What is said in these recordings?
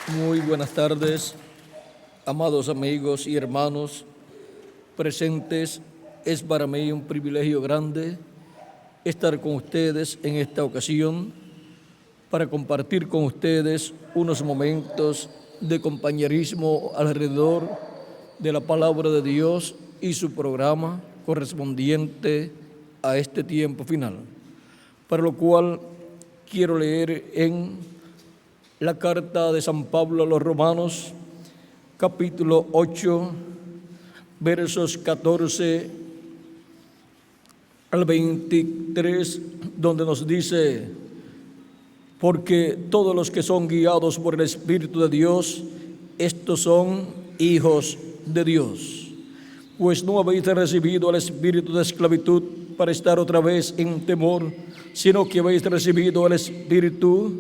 Muy buenas tardes, amados amigos y hermanos presentes. Es para mí un privilegio grande estar con ustedes en esta ocasión para compartir con ustedes unos momentos de compañerismo alrededor de la palabra de Dios y su programa correspondiente a este tiempo final, para lo cual quiero leer en la carta de San Pablo a los Romanos, capítulo 8, versos 14 al 23, donde nos dice: porque todos los que son guiados por el Espíritu de Dios, estos son hijos de Dios. Pues no habéis recibido el espíritu de esclavitud para estar otra vez en temor, sino que habéis recibido el espíritu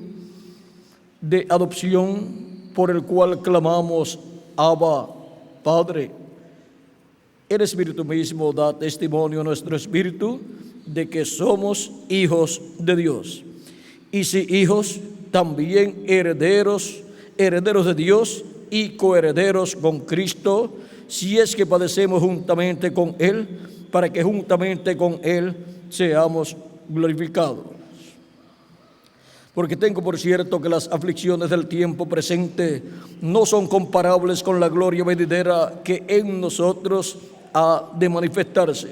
de adopción, por el cual clamamos: Abba, Padre. El Espíritu mismo da testimonio a nuestro espíritu de que somos hijos de Dios. Y si hijos, también herederos, herederos de Dios y coherederos con Cristo, si es que padecemos juntamente con Él, para que juntamente con Él seamos glorificados. Porque tengo por cierto que las aflicciones del tiempo presente no son comparables con la gloria venidera que en nosotros ha de manifestarse.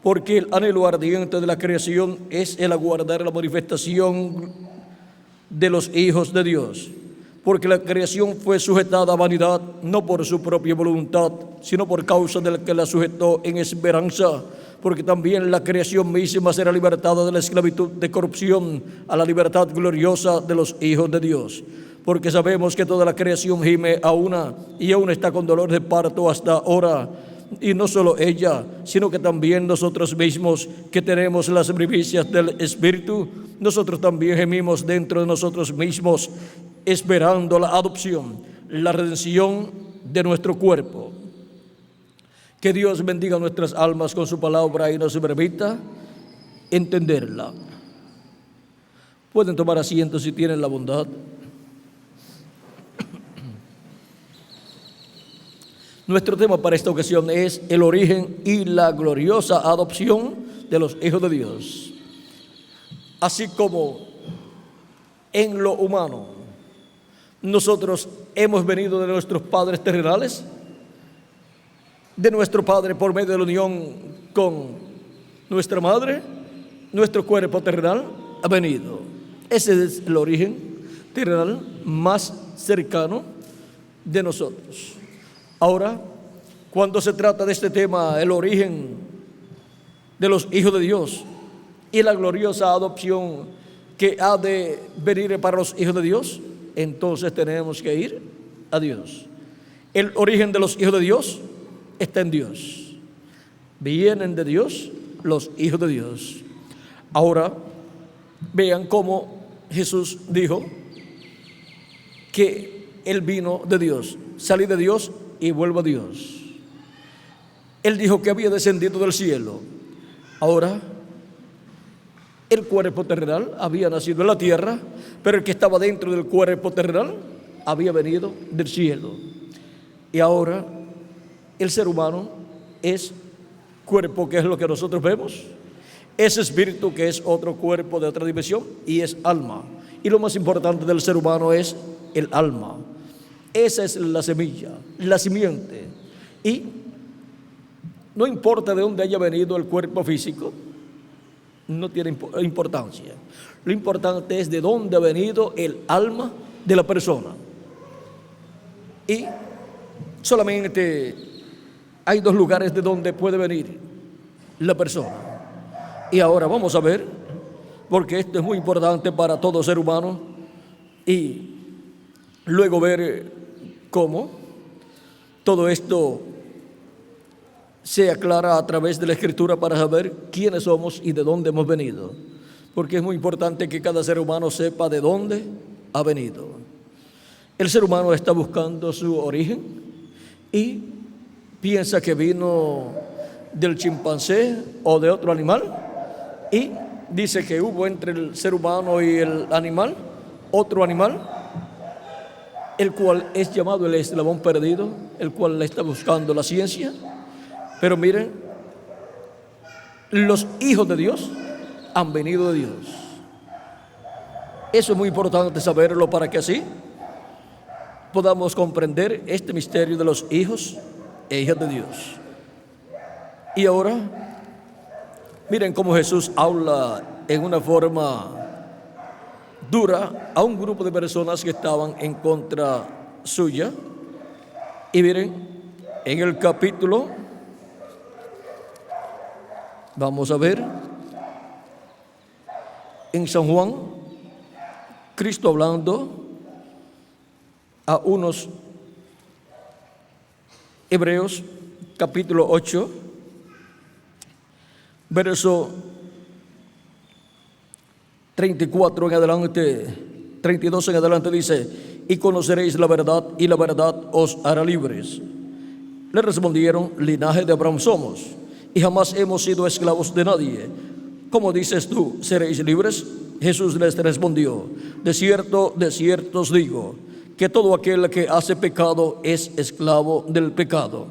Porque el anhelo ardiente de la creación es el aguardar la manifestación de los hijos de Dios. Porque la creación fue sujetada a vanidad, no por su propia voluntad, sino por causa del que la sujetó en esperanza. Porque también la creación misma será libertada de la esclavitud de corrupción a la libertad gloriosa de los hijos de Dios. Porque sabemos que toda la creación gime a una, y aún está con dolor de parto hasta ahora. Y no solo ella, sino que también nosotros mismos, que tenemos las primicias del Espíritu, nosotros también gemimos dentro de nosotros mismos, esperando la adopción, la redención de nuestro cuerpo. Que Dios bendiga nuestras almas con su palabra y nos permita entenderla. Pueden tomar asiento si tienen la bondad. Nuestro tema para esta ocasión es el origen y la gloriosa adopción de los hijos de Dios. Así como en lo humano nosotros hemos venido de nuestros padres terrenales, de nuestro padre por medio de la unión con nuestra madre, nuestro cuerpo terrenal ha venido. Ese es el origen terrenal más cercano de nosotros. Ahora, cuando se trata de este tema, el origen de los hijos de Dios y la gloriosa adopción que ha de venir para los hijos de Dios, entonces tenemos que ir a Dios. El origen de los hijos de Dios está en Dios. Vienen de Dios los hijos de Dios. Ahora, vean cómo Jesús dijo que Él vino de Dios. Salí de Dios y vuelvo a Dios. Él dijo que había descendido del cielo. Ahora, el cuerpo terrenal había nacido en la tierra, pero el que estaba dentro del cuerpo terrenal había venido del cielo. Y ahora el ser humano es cuerpo, que es lo que nosotros vemos, es espíritu, que es otro cuerpo de otra dimensión, y es alma. Y lo más importante del ser humano es el alma. Esa es la semilla, la simiente. Y no importa de dónde haya venido el cuerpo físico, no tiene importancia. Lo importante es de dónde ha venido el alma de la persona. Y solamente hay dos lugares de donde puede venir la persona. Y ahora vamos a ver, porque esto es muy importante para todo ser humano, y luego ver cómo todo esto se aclara a través de la Escritura para saber quiénes somos y de dónde hemos venido. Porque es muy importante que cada ser humano sepa de dónde ha venido. El ser humano está buscando su origen y piensa que vino del chimpancé o de otro animal, y dice que hubo entre el ser humano y el animal otro animal el cual es llamado el eslabón perdido, el cual le está buscando la ciencia. Pero miren, los hijos de Dios han venido de Dios. Eso es muy importante saberlo para que así podamos comprender este misterio de los hijos e hijas de Dios. Y ahora, miren cómo Jesús habla en una forma dura a un grupo de personas que estaban en contra suya. Y miren, en el capítulo, vamos a ver, en San Juan, Cristo hablando a unos hebreos, capítulo 8, verso 34 en adelante, 32 en adelante dice: y conoceréis la verdad, y la verdad os hará libres. Le respondieron: linaje de Abraham somos, y jamás hemos sido esclavos de nadie. ¿Cómo dices tú, seréis libres? Jesús les respondió: de cierto os digo, que todo aquel que hace pecado es esclavo del pecado.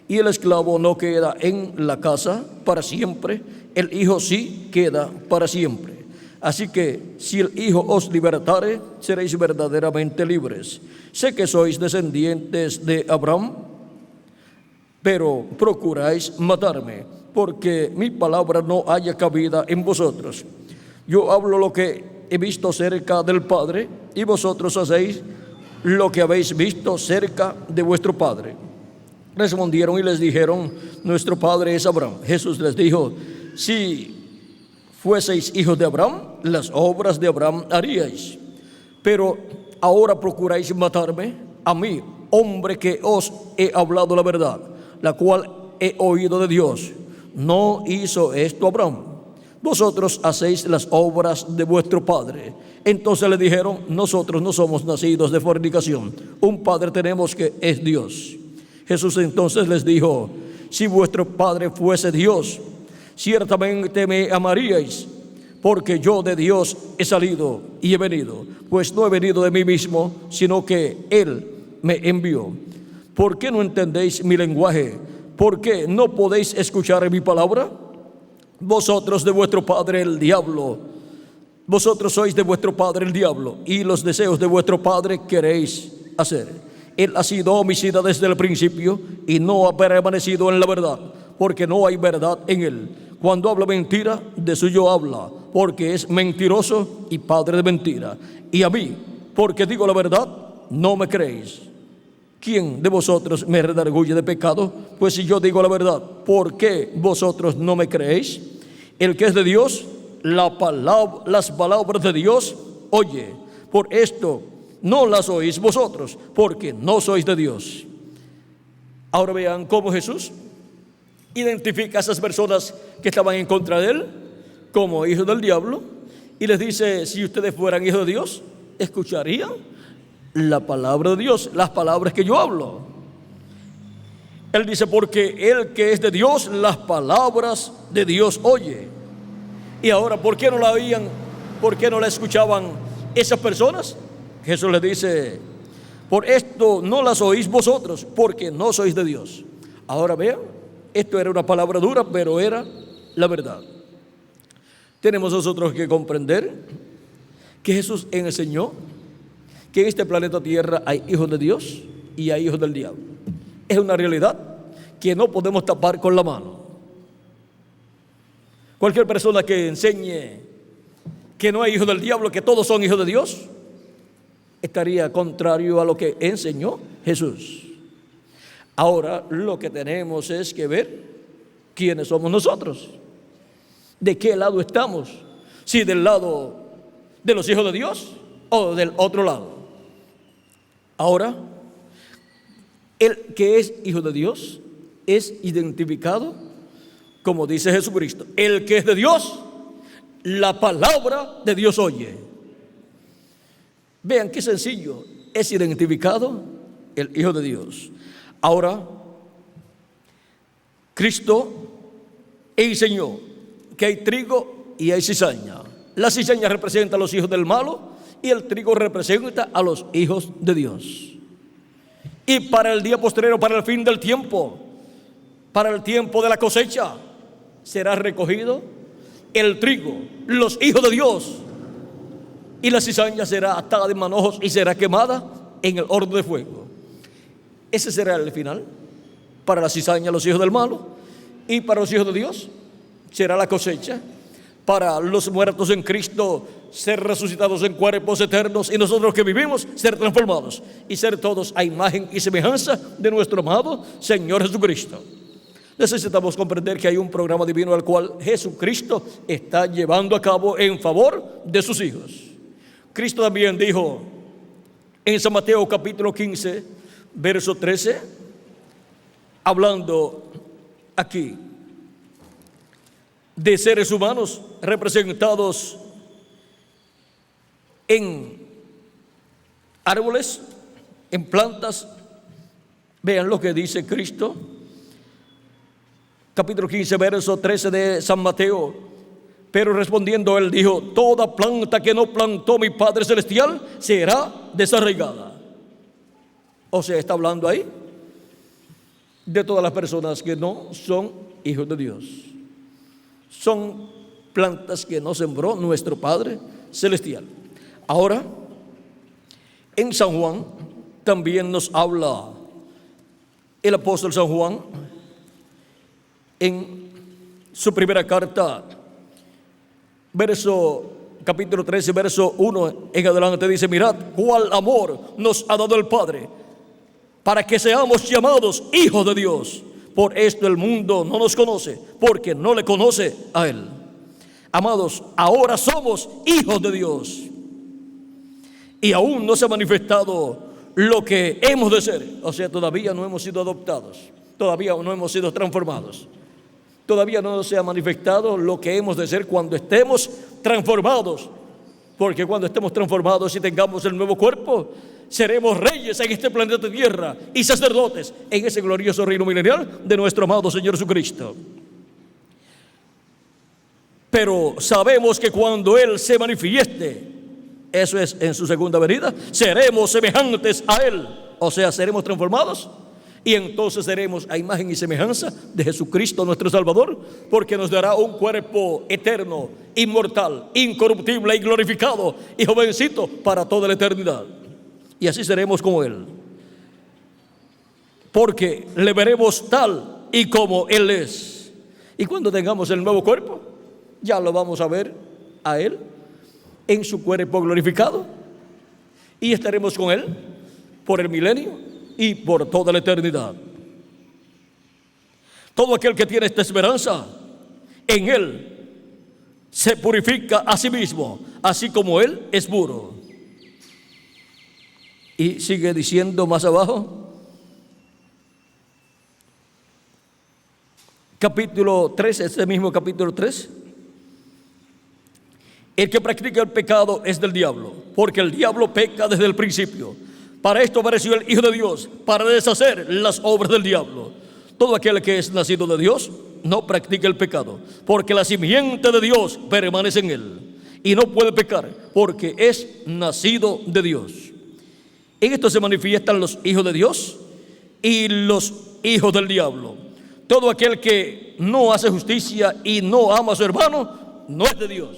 Y el esclavo no queda en la casa para siempre, el Hijo sí queda para siempre. Así que si el Hijo os libertare, seréis verdaderamente libres. Sé que sois descendientes de Abraham, pero procuráis matarme, porque mi palabra no haya cabida en vosotros. Yo hablo lo que he visto cerca del Padre, y vosotros hacéis lo que habéis visto cerca de vuestro padre. Respondieron y les dijeron: nuestro padre es Abraham. Jesús les dijo: si fueseis hijos de Abraham, las obras de Abraham haríais. Pero ahora procuráis matarme, a mí, hombre que os he hablado la verdad, la cual he oído de Dios. No hizo esto Abraham. Vosotros hacéis las obras de vuestro padre. Entonces le dijeron: nosotros no somos nacidos de fornicación, un padre tenemos que es Dios. Jesús entonces les dijo: si vuestro padre fuese Dios, ciertamente me amaríais, porque yo de Dios he salido y he venido, pues no he venido de mí mismo, sino que Él me envió. ¿Por qué no entendéis mi lenguaje? ¿Por qué no podéis escuchar mi palabra? Vosotros de vuestro padre el diablo, vosotros sois de vuestro padre el diablo, y los deseos de vuestro padre queréis hacer. Él ha sido homicida desde el principio y no ha permanecido en la verdad, porque no hay verdad en él. Cuando habla mentira, de suyo habla, porque es mentiroso y padre de mentira. Y a mí, porque digo la verdad, no me creéis. ¿Quién de vosotros me redarguye de pecado? Pues si yo digo la verdad, ¿por qué vosotros no me creéis? El que es de Dios, las palabras de Dios oye. Por esto no las oís vosotros, porque no sois de Dios. Ahora vean cómo Jesús identifica a esas personas que estaban en contra de él como hijos del diablo, y les dice: si ustedes fueran hijos de Dios, escucharían la palabra de Dios, las palabras que yo hablo. Él dice: porque el que es de Dios, las palabras de Dios oye. Y ahora, ¿por qué no la oían? ¿Por qué no la escuchaban esas personas? Jesús les dice: por esto no las oís vosotros, porque no sois de Dios. Ahora vean, esto era una palabra dura, pero era la verdad. Tenemos nosotros que comprender que Jesús enseñó que en este planeta Tierra hay hijos de Dios y hay hijos del diablo. Es una realidad que no podemos tapar con la mano. Cualquier persona que enseñe que no hay hijos del diablo, que todos son hijos de Dios, estaría contrario a lo que enseñó Jesús. Ahora lo que tenemos es que ver quiénes somos nosotros, de qué lado estamos, si del lado de los hijos de Dios o del otro lado. Ahora, el que es hijo de Dios es identificado, como dice Jesucristo: el que es de Dios, la palabra de Dios oye. Vean qué sencillo, es identificado el Hijo de Dios. Ahora, Cristo enseñó que hay trigo y hay cizaña. La cizaña representa a los hijos del malo y el trigo representa a los hijos de Dios. Y para el día postrero, para el fin del tiempo, para el tiempo de la cosecha, será recogido el trigo, los hijos de Dios, y la cizaña será atada de manojos y será quemada en el horno de fuego. Ese será el final. Para la cizaña, los hijos del malo, y para los hijos de Dios será la cosecha. Para los muertos en Cristo, ser resucitados en cuerpos eternos, y nosotros que vivimos, ser transformados y ser todos a imagen y semejanza de nuestro amado Señor Jesucristo. Necesitamos comprender que hay un programa divino al cual Jesucristo está llevando a cabo en favor de sus hijos. Cristo también dijo en San Mateo capítulo 15, verso 13, hablando aquí de seres humanos representados en árboles, en plantas. Vean lo que dice Cristo, capítulo 15, verso 13 de San Mateo. Pero respondiendo él dijo: toda planta que no plantó mi Padre Celestial será desarraigada. O sea, está hablando ahí de todas las personas que no son hijos de Dios. Son plantas que no sembró nuestro Padre Celestial. Ahora, en San Juan también nos habla el apóstol San Juan en su primera carta, capítulo 13, verso 1 en adelante, dice: mirad cuál amor nos ha dado el Padre, para que seamos llamados hijos de Dios. Por esto el mundo no nos conoce, porque no le conoce a Él. Amados, ahora somos hijos de Dios, y aún no se ha manifestado lo que hemos de ser. O sea, todavía no hemos sido adoptados, todavía no hemos sido transformados, todavía no se ha manifestado lo que hemos de ser cuando estemos transformados. Porque cuando estemos transformados y tengamos el nuevo cuerpo, seremos reyes en este planeta Tierra y sacerdotes en ese glorioso reino milenial de nuestro amado Señor Jesucristo. Pero sabemos que cuando Él se manifieste, eso es en su segunda venida, seremos semejantes a Él. O sea, seremos transformados, y entonces seremos a imagen y semejanza de Jesucristo nuestro Salvador, porque nos dará un cuerpo eterno, inmortal, incorruptible y glorificado y jovencito para toda la eternidad. Y así seremos como Él, porque le veremos tal y como Él es. Y cuando tengamos el nuevo cuerpo, ya lo vamos a ver a Él en su cuerpo glorificado, y estaremos con Él por el milenio y por toda la eternidad. Todo aquel que tiene esta esperanza en Él se purifica a sí mismo, así como Él es puro. Y sigue diciendo más abajo, capítulo 3, este mismo capítulo 3: el que practica el pecado es del diablo, porque el diablo peca desde el principio. Para esto apareció el Hijo de Dios, para deshacer las obras del diablo. Todo aquel que es nacido de Dios no practica el pecado, porque la simiente de Dios permanece en él, y no puede pecar, porque es nacido de Dios. En esto se manifiestan los hijos de Dios y los hijos del diablo. Todo aquel que no hace justicia y no ama a su hermano no es de Dios.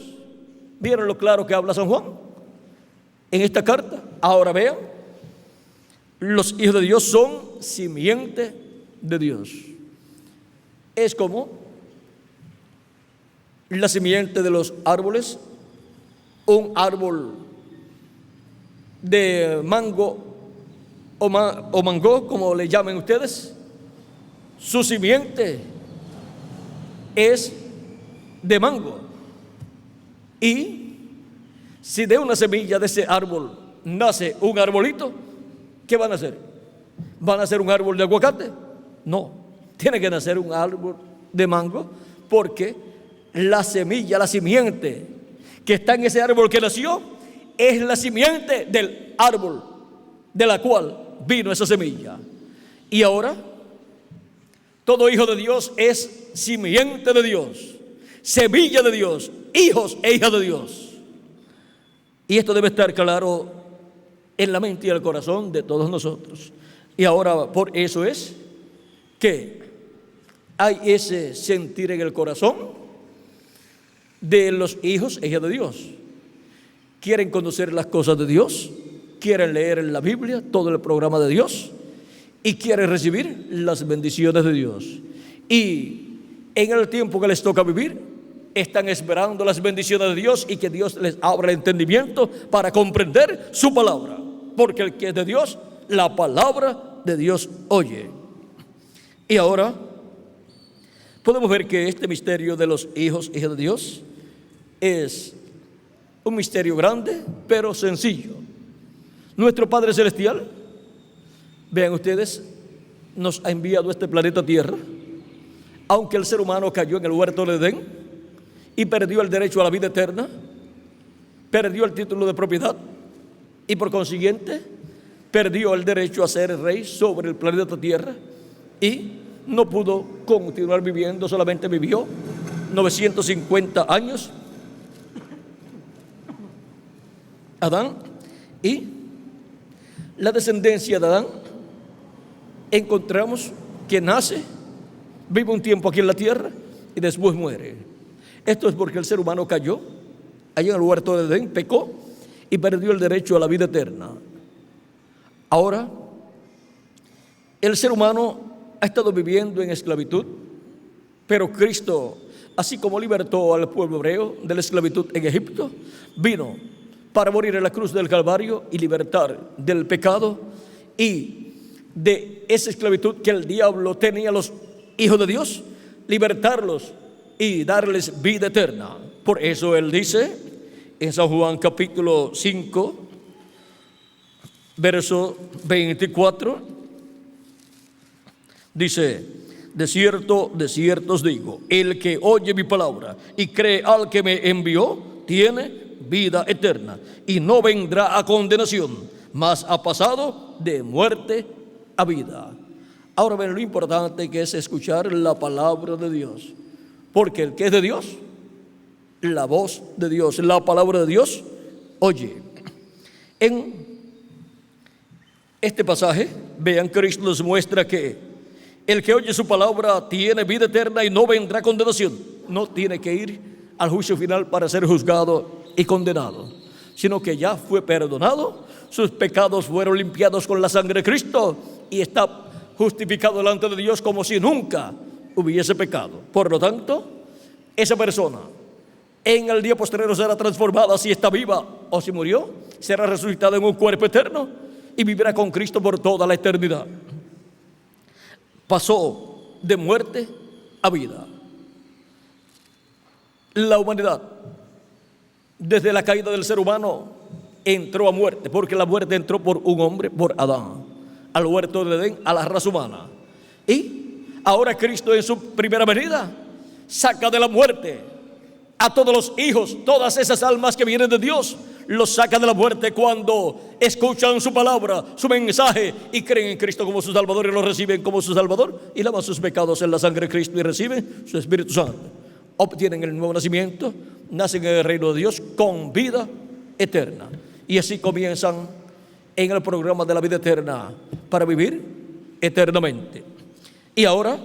¿Vieron lo claro que habla San Juan en esta carta? Ahora vean, los hijos de Dios son simiente de Dios. Es como la simiente de los árboles. Un árbol de mango o mango, como le llamen ustedes, su simiente es de mango. Y si de una semilla de ese árbol nace un arbolito, ¿qué van a hacer? ¿Van a hacer un árbol de aguacate? No, tiene que nacer un árbol de mango, porque la semilla, la simiente que está en ese árbol que nació, es la simiente del árbol de la cual vino esa semilla. Y ahora, todo hijo de Dios es simiente de Dios, semilla de Dios, hijos e hijas de Dios. Y esto debe estar claro en la mente y el corazón de todos nosotros. Y ahora por eso es que hay ese sentir en el corazón de los hijos e hijas de Dios. Quieren conocer las cosas de Dios, quieren leer en la Biblia todo el programa de Dios y quieren recibir las bendiciones de Dios. Y en el tiempo que les toca vivir, están esperando las bendiciones de Dios y que Dios les abra el entendimiento para comprender su palabra. Porque el que es de Dios, la palabra de Dios oye. Y ahora podemos ver que este misterio de los hijos e hijas de Dios es un misterio grande, pero sencillo. Nuestro Padre Celestial, vean ustedes, nos ha enviado a este planeta Tierra, aunque el ser humano cayó en el huerto de Edén y perdió el derecho a la vida eterna, perdió el título de propiedad y por consiguiente perdió el derecho a ser rey sobre el planeta Tierra y no pudo continuar viviendo, solamente vivió 950 años Adán, y la descendencia de Adán encontramos que nace, vive un tiempo aquí en la tierra y después muere. Esto es porque el ser humano cayó allá en el huerto de Edén, pecó y perdió el derecho a la vida eterna. Ahora, el ser humano ha estado viviendo en esclavitud, pero Cristo, así como libertó al pueblo hebreo de la esclavitud en Egipto, vino para morir en la cruz del Calvario y libertar del pecado y de esa esclavitud que el diablo tenía a los hijos de Dios, libertarlos y darles vida eterna. Por eso Él dice en San Juan capítulo 5, verso 24, dice: de cierto os digo, el que oye mi palabra y cree al que me envió, tiene vida eterna y no vendrá a condenación, mas ha pasado de muerte a vida. Ahora ven lo importante que es escuchar la palabra de Dios, porque el que es de Dios, la voz de Dios, la palabra de Dios, oye. En este pasaje, vean, Cristo nos muestra que el que oye su palabra tiene vida eterna y no vendrá a condenación. No tiene que ir al juicio final para ser juzgado y condenado, sino que ya fue perdonado, sus pecados fueron limpiados con la sangre de Cristo y está justificado delante de Dios como si nunca hubiese pecado. Por lo tanto, esa persona en el día posterior será transformada, si está viva o si murió, será resucitada en un cuerpo eterno y vivirá con Cristo por toda la eternidad. Pasó de muerte a vida. La humanidad, desde la caída del ser humano, entró a muerte, porque la muerte entró por un hombre, por Adán, al huerto de Edén, a la raza humana. Y ahora Cristo en su primera venida saca de la muerte a todos los hijos, todas esas almas que vienen de Dios, los saca de la muerte cuando escuchan su palabra, su mensaje y creen en Cristo como su Salvador y lo reciben como su Salvador y lavan sus pecados en la sangre de Cristo y reciben su Espíritu Santo. Obtienen el nuevo nacimiento, nacen en el reino de Dios con vida eterna. Y así comienzan en el programa de la vida eterna para vivir eternamente. Y ahora,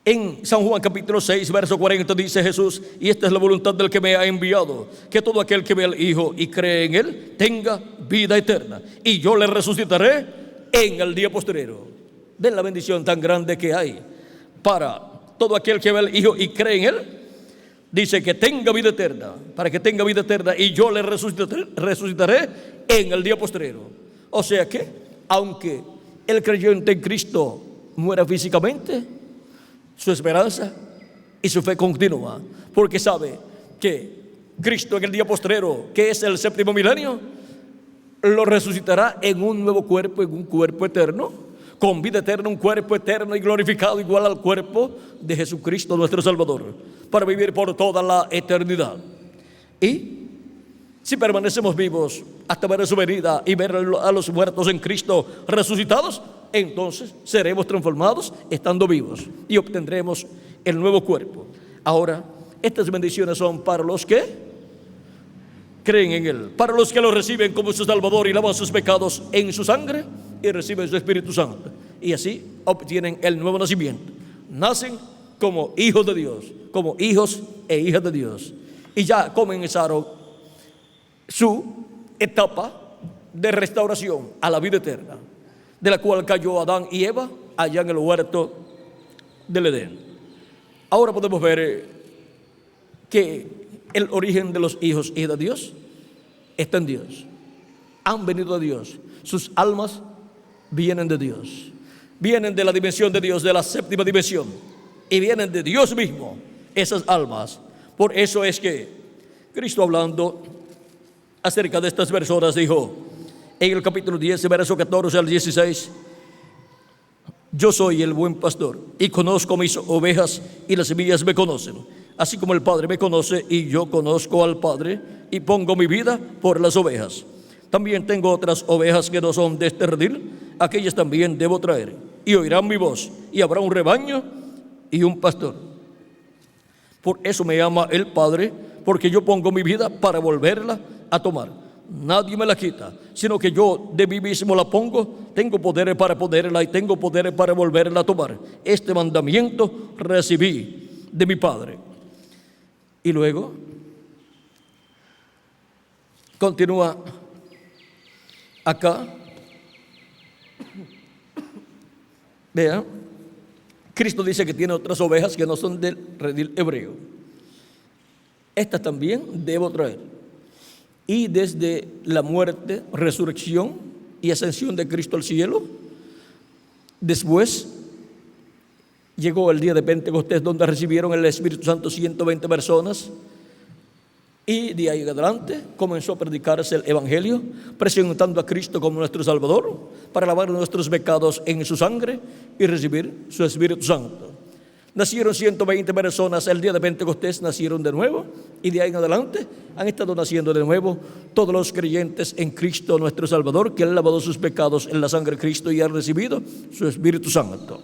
en San Juan capítulo 6, verso 40 dice Jesús: y esta es la voluntad del que me ha enviado, que todo aquel que ve al Hijo y cree en Él tenga vida eterna, y yo le resucitaré en el día postrero. Ven la bendición tan grande que hay para todo aquel que ve al Hijo y cree en Él. Dice que tenga vida eterna, para que tenga vida eterna, y yo le resucitaré en el día postrero. O sea que, aunque el creyente en Cristo muera físicamente, su esperanza y su fe continúa, porque sabe que Cristo en el día postrero, que es el séptimo milenio, lo resucitará en un nuevo cuerpo, en un cuerpo eterno, con vida eterna, un cuerpo eterno y glorificado igual al cuerpo de Jesucristo nuestro Salvador, para vivir por toda la eternidad. Y si permanecemos vivos hasta ver su venida y ver a los muertos en Cristo resucitados, entonces seremos transformados estando vivos y obtendremos el nuevo cuerpo. Ahora, estas bendiciones son para los que creen en Él. Para los que lo reciben como su Salvador y lavan sus pecados en su sangre y reciben su Espíritu Santo. Y así obtienen el nuevo nacimiento. Nacen como hijos de Dios, como hijos e hijas de Dios. Y ya comenzaron su etapa de restauración a la vida eterna, de la cual cayó Adán y Eva allá en el huerto del Edén. Ahora podemos ver que el origen de los hijos y de Dios está en Dios. Han venido de Dios. Sus almas vienen de Dios. Vienen de la dimensión de Dios, de la séptima dimensión. Y vienen de Dios mismo, esas almas. Por eso es que Cristo, hablando acerca de estas personas, dijo en el capítulo 10, verso 14 al 16: yo soy el buen pastor y conozco mis ovejas y las mías me conocen, así como el Padre me conoce y yo conozco al Padre y pongo mi vida por las ovejas. También tengo otras ovejas que no son de este redil, aquellas también debo traer, y oirán mi voz, y habrá un rebaño y un pastor. Por eso me ama el Padre, porque yo pongo mi vida para volverla a tomar. Nadie me la quita, sino que yo de mí mismo la pongo. Tengo poderes para ponerla y tengo poderes para volverla a tomar. Este mandamiento recibí de mi Padre. Y luego continúa acá. Vean, Cristo dice que tiene otras ovejas que no son del redil hebreo. Estas también debo traer. Y desde la muerte, resurrección y ascensión de Cristo al cielo, después llegó el día de Pentecostés, donde recibieron el Espíritu Santo 120 personas. Y de ahí en adelante comenzó a predicarse el Evangelio, presentando a Cristo como nuestro Salvador, para lavar nuestros pecados en su sangre y recibir su Espíritu Santo. Nacieron 120 personas el día de Pentecostés, nacieron de nuevo, y de ahí en adelante han estado naciendo de nuevo todos los creyentes en Cristo nuestro Salvador, que han lavado sus pecados en la sangre de Cristo y han recibido su Espíritu Santo.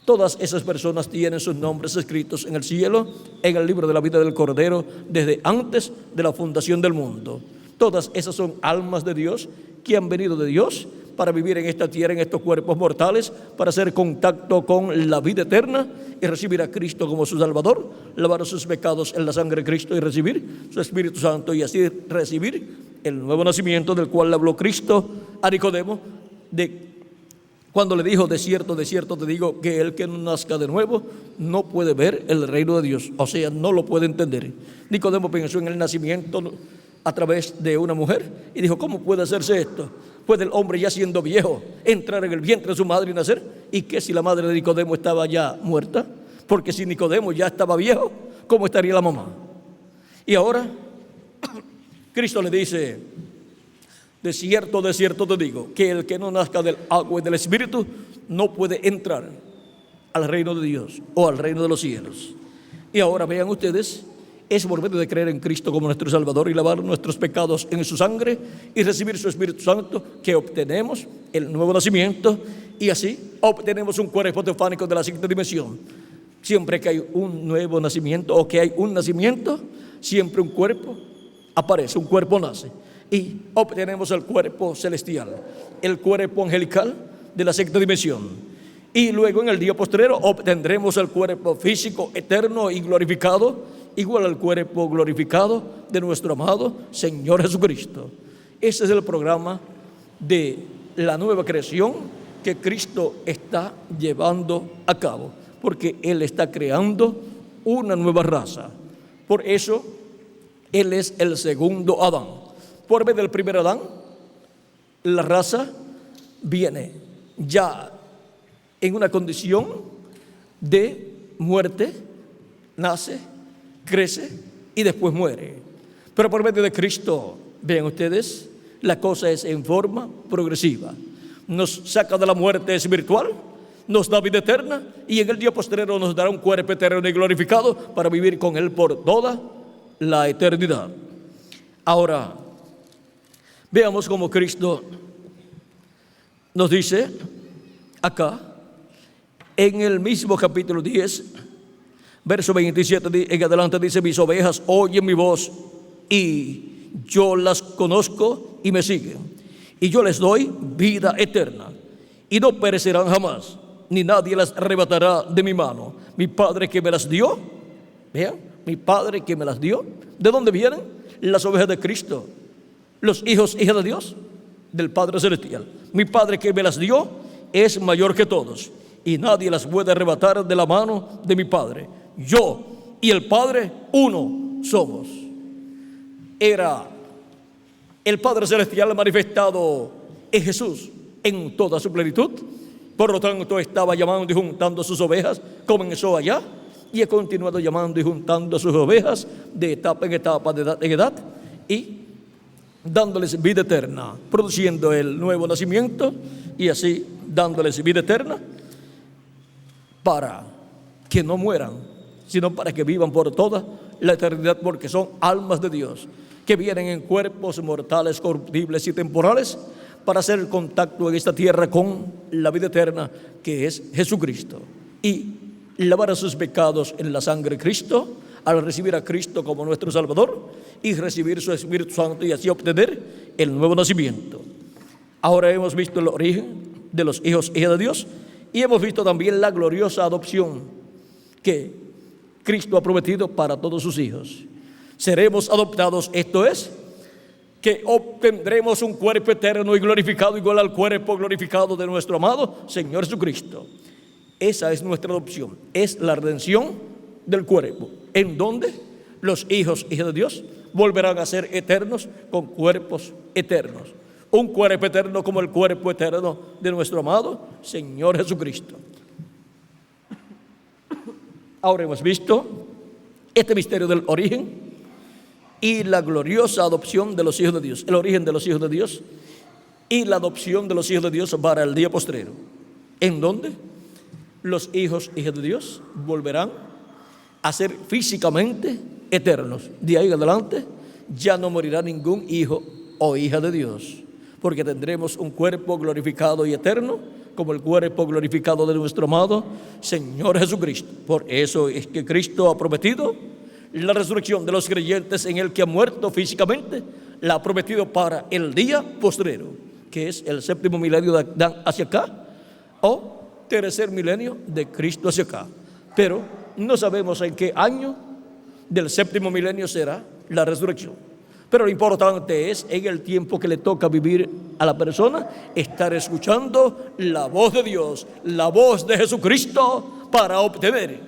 Todas esas personas tienen sus nombres escritos en el cielo, en el libro de la vida del Cordero, desde antes de la fundación del mundo. Todas esas son almas de Dios que han venido de Dios para vivir en esta tierra, en estos cuerpos mortales, para hacer contacto con la vida eterna y recibir a Cristo como su Salvador, lavar sus pecados en la sangre de Cristo y recibir su Espíritu Santo, y así recibir el nuevo nacimiento del cual habló Cristo a Nicodemo, cuando le dijo: de cierto te digo que el que no nazca de nuevo no puede ver el reino de Dios. O sea, no lo puede entender. Nicodemo pensó en el nacimiento a través de una mujer y dijo: ¿cómo puede hacerse esto? ¿Puede el hombre, ya siendo viejo, entrar en el vientre de su madre y nacer? ¿Y qué si la madre de Nicodemo estaba ya muerta? Porque si Nicodemo ya estaba viejo, ¿cómo estaría la mamá? Y ahora Cristo le dice: de cierto te digo que el que no nazca del agua y del Espíritu no puede entrar al reino de Dios o al reino de los cielos. Y ahora vean ustedes, es por medio de creer en Cristo como nuestro Salvador y lavar nuestros pecados en su sangre y recibir su Espíritu Santo que obtenemos el nuevo nacimiento, y así obtenemos un cuerpo teofánico de la siguiente dimensión. Siempre que hay un nuevo nacimiento o que hay un nacimiento, siempre un cuerpo aparece, un cuerpo nace. Y obtenemos el cuerpo celestial, el cuerpo angelical de la sexta dimensión. Y luego en el día postrero obtendremos el cuerpo físico eterno y glorificado, igual al cuerpo glorificado de nuestro amado Señor Jesucristo. Ese es el programa de la nueva creación que Cristo está llevando a cabo, porque Él está creando una nueva raza. Por eso Él es el segundo Adán. Por vez del primer Adán, la raza viene ya en una condición de muerte, nace, crece y después muere. Pero por medio de Cristo, vean ustedes, la cosa es en forma progresiva. Nos saca de la muerte espiritual, nos da vida eterna, y en el día posterior nos dará un cuerpo eterno y glorificado para vivir con Él por toda la eternidad. Ahora, veamos cómo Cristo nos dice acá, en el mismo capítulo 10, verso 27 en adelante, dice: mis ovejas oyen mi voz y yo las conozco y me siguen, y yo les doy vida eterna, y no perecerán jamás, ni nadie las arrebatará de mi mano. Mi Padre que me las dio, vean, mi Padre que me las dio. ¿De dónde vienen? Las ovejas de Cristo, los hijos, hijas de Dios, del Padre Celestial. Mi Padre que me las dio es mayor que todos, y nadie las puede arrebatar de la mano de mi Padre. Yo y el Padre uno somos. Era el Padre Celestial manifestado en Jesús en toda su plenitud. Por lo tanto, estaba llamando y juntando sus ovejas. Comenzó allá y ha continuado llamando y juntando sus ovejas de etapa en etapa, de edad en edad, y dándoles vida eterna, produciendo el nuevo nacimiento y así dándoles vida eterna para que no mueran, sino para que vivan por toda la eternidad, porque son almas de Dios que vienen en cuerpos mortales, corruptibles y temporales para hacer el contacto en esta tierra con la vida eterna que es Jesucristo, y lavar a sus pecados en la sangre de Cristo al recibir a Cristo como nuestro Salvador y recibir su Espíritu Santo y así obtener el nuevo nacimiento. Ahora hemos visto el origen de los hijos e hijas de Dios y hemos visto también la gloriosa adopción que Cristo ha prometido para todos sus hijos. Seremos adoptados, esto es, que obtendremos un cuerpo eterno y glorificado igual al cuerpo glorificado de nuestro amado Señor Jesucristo. Esa es nuestra adopción, es la redención del cuerpo, en donde los hijos e hijas de Dios volverán a ser eternos con cuerpos eternos. Un cuerpo eterno como el cuerpo eterno de nuestro amado Señor Jesucristo. Ahora hemos visto este misterio del origen y la gloriosa adopción de los hijos de Dios, el origen de los hijos de Dios y la adopción de los hijos de Dios para el día postrero, en donde los hijos e hijas de Dios volverán a ser físicamente eternos. De ahí en adelante ya no morirá ningún hijo o hija de Dios, porque tendremos un cuerpo glorificado y eterno como el cuerpo glorificado de nuestro amado Señor Jesucristo. Por eso es que Cristo ha prometido la resurrección de los creyentes en el que ha muerto físicamente, la ha prometido para el día postrero, que es el séptimo milenio de Adán hacia acá, o tercer milenio de Cristo hacia acá. Pero no sabemos en qué año del séptimo milenio será la resurrección. Pero lo importante es, en el tiempo que le toca vivir a la persona, estar escuchando la voz de Dios, la voz de Jesucristo, para obtener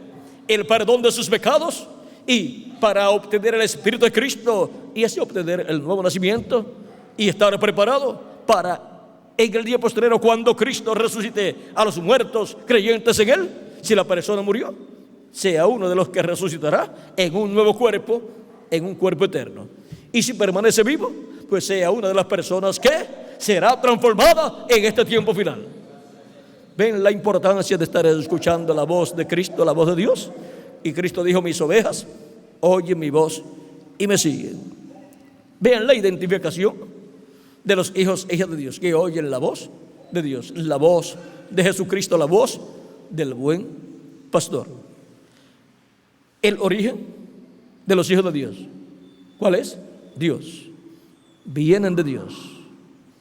el perdón de sus pecados y para obtener el Espíritu de Cristo y así obtener el nuevo nacimiento y estar preparado para en el día postrero, cuando Cristo resucite a los muertos creyentes en Él. Si la persona murió, sea uno de los que resucitará en un nuevo cuerpo, en un cuerpo eterno. Y si permanece vivo, pues sea una de las personas que será transformada en este tiempo final. ¿Ven la importancia de estar escuchando la voz de Cristo, la voz de Dios? Y Cristo dijo: mis ovejas oyen mi voz y me siguen. Vean la identificación de los hijos e hijas de Dios, que oyen la voz de Dios, la voz de Jesucristo, la voz del buen pastor. El origen de los hijos de Dios, ¿cuál es? Dios. Vienen de Dios,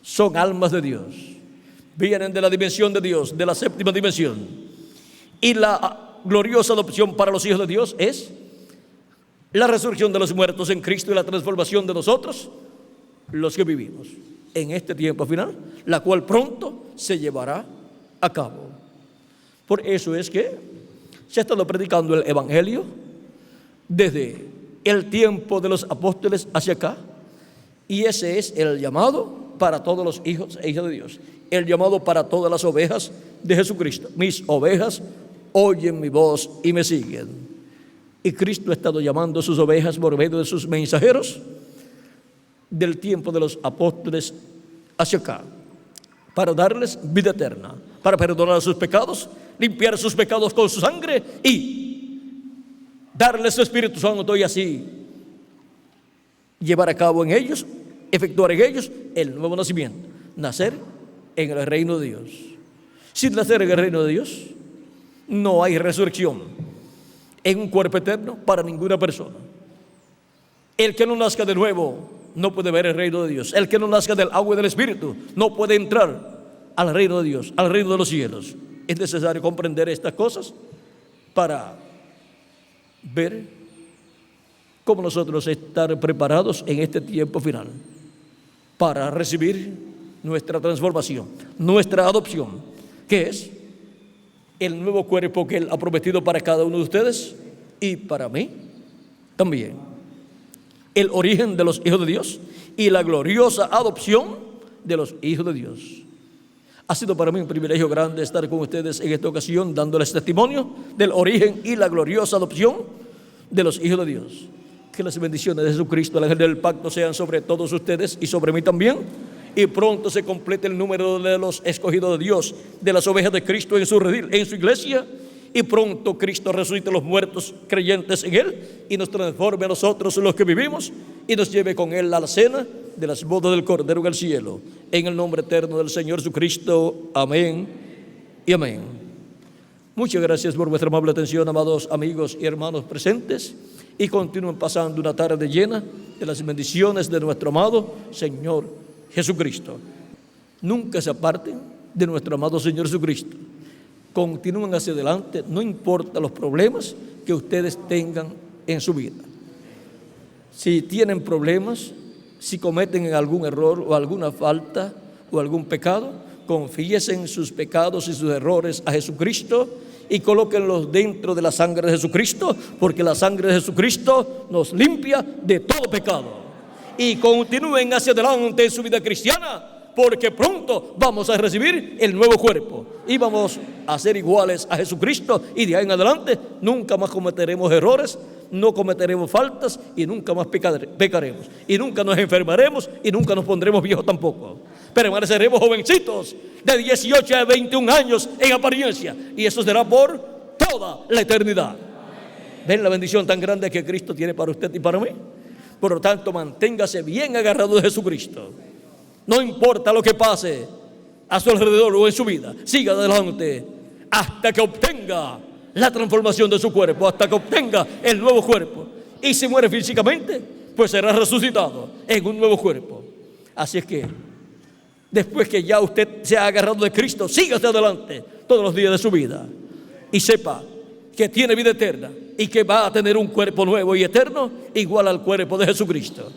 son almas de Dios, vienen de la dimensión de Dios, de la séptima dimensión. Y la gloriosa adopción para los hijos de Dios es la resurrección de los muertos en Cristo y la transformación de nosotros, los que vivimos en este tiempo final, la cual pronto se llevará a cabo. Por eso es que se ha estado predicando el Evangelio desde el tiempo de los apóstoles hacia acá, y ese es el llamado para todos los hijos e hijas de Dios, el llamado para todas las ovejas de Jesucristo. Mis ovejas oyen mi voz y me siguen. Y Cristo ha estado llamando a sus ovejas por medio de sus mensajeros del tiempo de los apóstoles hacia acá, para darles vida eterna, para perdonar sus pecados, limpiar sus pecados con su sangre y darles su Espíritu Santo, y así llevar a cabo en ellos, efectuar en ellos el nuevo nacimiento, nacer en el reino de Dios. Sin nacer en el reino de Dios no hay resurrección en un cuerpo eterno para ninguna persona. El que no nazca de nuevo no puede ver el reino de Dios. El que no nazca del agua y del Espíritu no puede entrar al reino de Dios, al reino de los cielos. Es necesario comprender estas cosas para ver cómo nosotros estar preparados en este tiempo final para recibir nuestra transformación, nuestra adopción, que es el nuevo cuerpo que Él ha prometido para cada uno de ustedes y para mí también. El origen de los hijos de Dios y la gloriosa adopción de los hijos de Dios. Ha sido para mí un privilegio grande estar con ustedes en esta ocasión, dándoles testimonio del origen y la gloriosa adopción de los hijos de Dios. Que las bendiciones de Jesucristo, el ángel del pacto, sean sobre todos ustedes y sobre mí también. Y pronto se complete el número de los escogidos de Dios, de las ovejas de Cristo en su redil, en su iglesia. Y pronto Cristo resucite a los muertos creyentes en Él y nos transforme a nosotros los que vivimos y nos lleve con Él a la cena de las bodas del Cordero en el cielo. En el nombre eterno del Señor Jesucristo. Amén y amén. Muchas gracias por vuestra amable atención, amados amigos y hermanos presentes, y continúen pasando una tarde llena de las bendiciones de nuestro amado Señor Jesucristo. Nunca se aparten de nuestro amado Señor Jesucristo. Continúen hacia adelante, no importa los problemas que ustedes tengan en su vida. Si tienen problemas, si cometen algún error o alguna falta o algún pecado, confiesen sus pecados y sus errores a Jesucristo y colóquenlos dentro de la sangre de Jesucristo, porque la sangre de Jesucristo nos limpia de todo pecado. Y continúen hacia adelante en su vida cristiana, porque pronto vamos a recibir el nuevo cuerpo y vamos a ser iguales a Jesucristo, y de ahí en adelante nunca más cometeremos errores, no cometeremos faltas y nunca más pecaremos, y nunca nos enfermaremos y nunca nos pondremos viejos tampoco. Permaneceremos jovencitos de 18 a 21 años en apariencia, y eso será por toda la eternidad. ¿Ven la bendición tan grande que Cristo tiene para usted y para mí? Por lo tanto, manténgase bien agarrado de Jesucristo. No importa lo que pase a su alrededor o en su vida, siga adelante hasta que obtenga la transformación de su cuerpo, hasta que obtenga el nuevo cuerpo. Y si muere físicamente, pues será resucitado en un nuevo cuerpo. Así es que, después que ya usted se ha agarrado de Cristo, sígase adelante todos los días de su vida y sepa que tiene vida eterna y que va a tener un cuerpo nuevo y eterno igual al cuerpo de Jesucristo.